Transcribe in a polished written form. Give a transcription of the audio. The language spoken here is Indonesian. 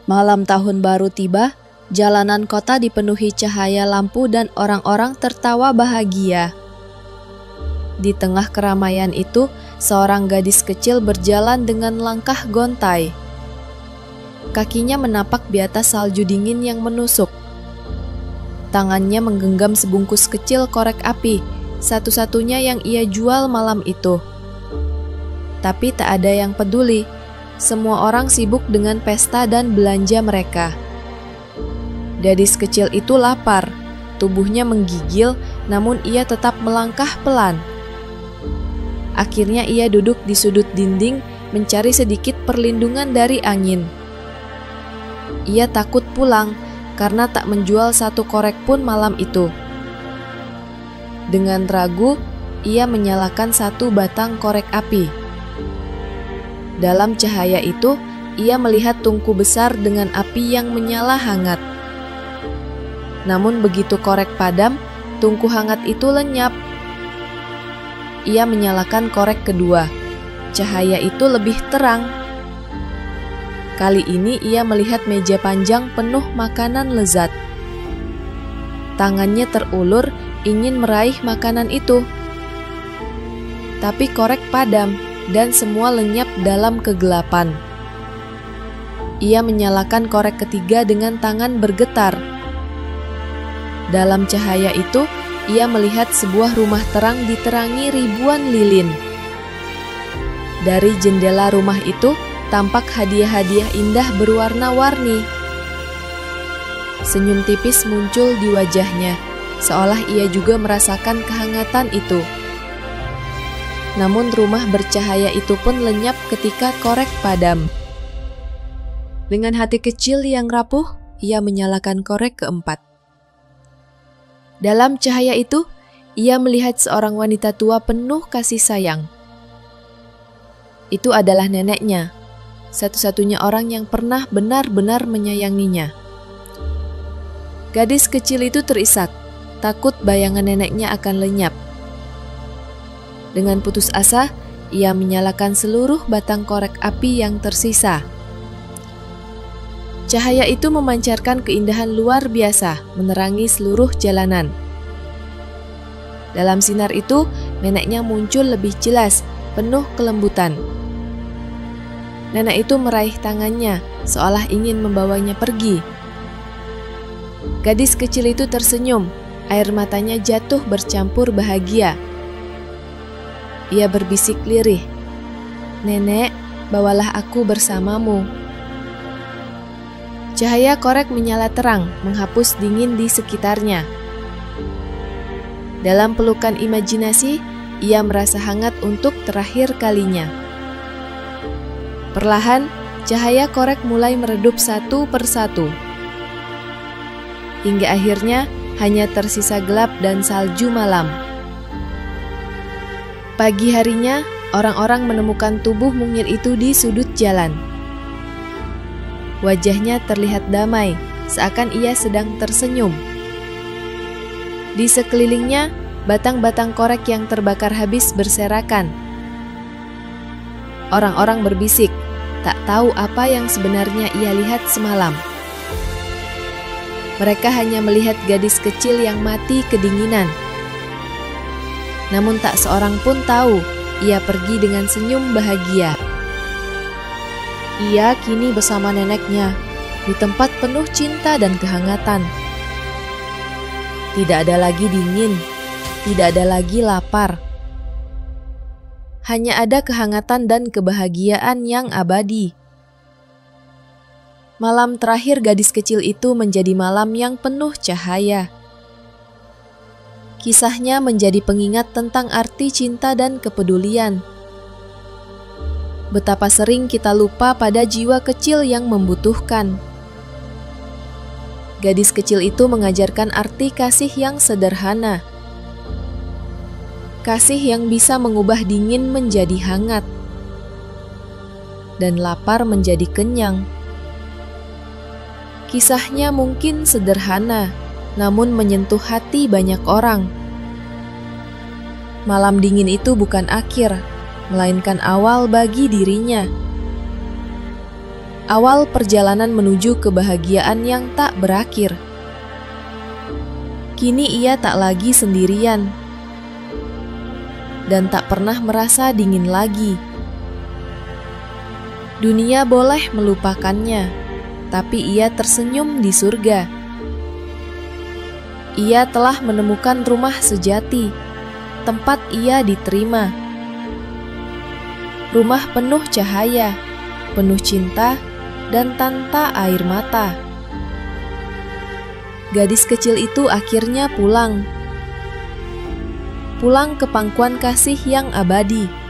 Malam tahun baru tiba, jalanan kota dipenuhi cahaya lampu dan orang-orang tertawa bahagia. Di tengah keramaian itu, seorang gadis kecil berjalan dengan langkah gontai. Kakinya menapak di atas salju dingin yang menusuk. Tangannya menggenggam sebungkus kecil korek api, satu-satunya yang ia jual malam itu. Tapi tak ada yang peduli. Semua orang sibuk dengan pesta dan belanja mereka. Gadis kecil itu lapar, tubuhnya menggigil, namun ia tetap melangkah pelan. Akhirnya ia duduk di sudut dinding, mencari sedikit perlindungan dari angin. Ia takut pulang, karena tak menjual satu korek pun malam itu. Dengan ragu, ia menyalakan satu batang korek api. Dalam cahaya itu, ia melihat tungku besar dengan api yang menyala hangat. Namun begitu korek padam, tungku hangat itu lenyap. Ia menyalakan korek kedua. Cahaya itu lebih terang. Kali ini ia melihat meja panjang penuh makanan lezat. Tangannya terulur, ingin meraih makanan itu. Tapi korek padam, dan semua lenyap dalam kegelapan. Ia menyalakan korek ketiga dengan tangan bergetar. Dalam cahaya itu, ia melihat sebuah rumah terang diterangi ribuan lilin. Dari jendela rumah itu, tampak hadiah-hadiah indah berwarna-warni. Senyum tipis muncul di wajahnya, seolah ia juga merasakan kehangatan itu. Namun rumah bercahaya itu pun lenyap ketika korek padam. Dengan hati kecil yang rapuh, ia menyalakan korek keempat. Dalam cahaya itu, ia melihat seorang wanita tua penuh kasih sayang. Itu adalah neneknya, satu-satunya orang yang pernah benar-benar menyayanginya. Gadis kecil itu terisak, takut bayangan neneknya akan lenyap. Dengan putus asa, ia menyalakan seluruh batang korek api yang tersisa. Cahaya itu memancarkan keindahan luar biasa, menerangi seluruh jalanan. Dalam sinar itu, neneknya muncul lebih jelas, penuh kelembutan. Nenek itu meraih tangannya, seolah ingin membawanya pergi. Gadis kecil itu tersenyum, air matanya jatuh bercampur bahagia. Ia berbisik lirih, "Nenek, bawalah aku bersamamu." Cahaya korek menyala terang, menghapus dingin di sekitarnya. Dalam pelukan imajinasi, ia merasa hangat untuk terakhir kalinya. Perlahan, cahaya korek mulai meredup satu persatu. Hingga akhirnya, hanya tersisa gelap dan salju malam. Pagi harinya, orang-orang menemukan tubuh mungil itu di sudut jalan. Wajahnya terlihat damai, seakan ia sedang tersenyum. Di sekelilingnya, batang-batang korek yang terbakar habis berserakan. Orang-orang berbisik, tak tahu apa yang sebenarnya ia lihat semalam. Mereka hanya melihat gadis kecil yang mati kedinginan. Namun tak seorang pun tahu, ia pergi dengan senyum bahagia. Ia kini bersama neneknya, di tempat penuh cinta dan kehangatan. Tidak ada lagi dingin, tidak ada lagi lapar. Hanya ada kehangatan dan kebahagiaan yang abadi. Malam terakhir gadis kecil itu menjadi malam yang penuh cahaya. Kisahnya menjadi pengingat tentang arti cinta dan kepedulian. Betapa sering kita lupa pada jiwa kecil yang membutuhkan. Gadis kecil itu mengajarkan arti kasih yang sederhana. Kasih yang bisa mengubah dingin menjadi hangat. Dan lapar menjadi kenyang. Kisahnya mungkin sederhana, namun menyentuh hati banyak orang. Malam dingin itu bukan akhir, melainkan awal bagi dirinya. awal perjalanan menuju kebahagiaan yang tak berakhir. Kini ia tak lagi sendirian dan tak pernah merasa dingin lagi. Dunia boleh melupakannya, tapi ia tersenyum di surga. Ia telah menemukan rumah sejati, tempat ia diterima. Rumah penuh cahaya, penuh cinta, dan tanpa air mata. Gadis kecil itu akhirnya pulang ke pangkuan kasih yang abadi.